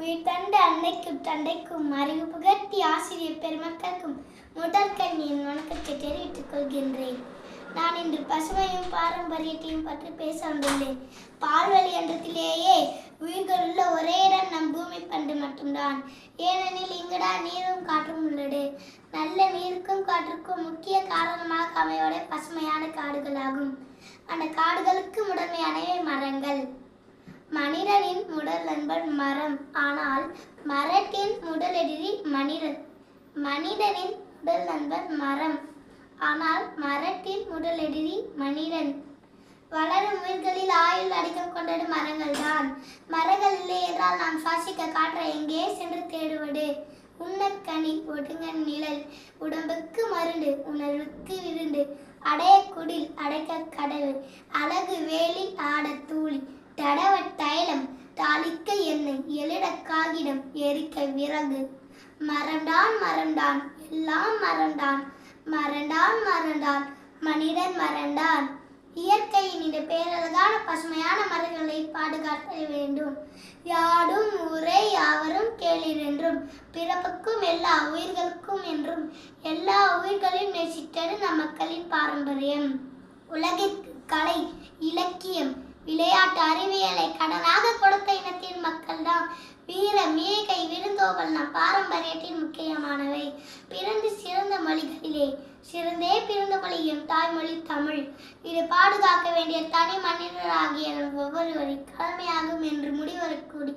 உயிர்த்தந்த அன்னைக்கும் தந்தைக்கும் அறிவு புகட்டி ஆசிரியர் பெருமக்களுக்கும் முதற்கண் என் வணக்கத்தை தெரிவித்துக் கொள்கின்றேன். நான் இன்று பசுமையும் பாரம்பரியத்தையும் பற்றி பேச வந்துள்ளேன். பால்வழி என்றத்திலேயே உயிர்கள் உள்ள ஒரே இடம் நம் பூமி பந்து மட்டும்தான். ஏனெனில் இங்குதான் நீரும் காற்றும் உள்ளது. நல்ல நீருக்கும் காற்றுக்கும் முக்கிய காரணமாக அமையோட பசுமையான காடுகளாகும். அந்த காடுகளுக்கு முதன்மையானவை மரங்கள். மனிதனின் முதல் நண்பன் மரம், ஆனால் மரத்தின் முதல் எதிரி மனிதன். மனிதனின் முதல் நண்பன் மரம், ஆனால் மரத்தின் முதல் எதிரி மனிதன். வளரும் உயிர்களில் ஆயுள் அதிகம் கொண்டது மரங்கள் தான். மரங்கள் இல்லை என்றால் நாம் சுவாசிக்க காற்றை எங்கே சென்று தேடுவது? உண்ணக்கனி, ஒடுங்க நிழல், உடம்புக்கு மருந்து, உணர்வுக்கு விருந்து, அடைய குடில், அடைக்க கடல், அழகு வேலில் ஆட தூளி, தடவ தைலம், தாளிக்க எண்ணெய், எழுத காகிதம், எரிக்க விறகு. மரம்தான் மரம்தான், எல்லாம் மரம்தான், மரம்தான் மரம்தான், மனிதன் மரம்தான். இயற்கையின் இந்த பேரழகான பசுமையான மரங்களை பாதுகாக்க வேண்டும். யாடும் ஊரே யாவரும் கேளீர் என்றும், பிறப்புக்கும் எல்லா உயிர்களுக்கும் என்றும், எல்லா உயிர்களையும் நேசித்தது நம் மக்களின் பாரம்பரியம். உலகிற்கு கலை, இலக்கியம், விளையாட்டு, அறிவியலை கடனாக கொடுத்த இனத்தின் மக்கள் தான். வீர மேகை விருந்தோம்பல் நம் பாரம்பரியத்தின் முக்கியமானவை. பிறந்து சிறந்த மொழிகளிலே சிறந்தே பிறந்த மொழி எம் தாய்மொழி தமிழ். இது பாதுகாக்க வேண்டிய தனி மனிதராகிய ஒவ்வொருவரின் கடமையாகும் என்று முடிவரக்கூடி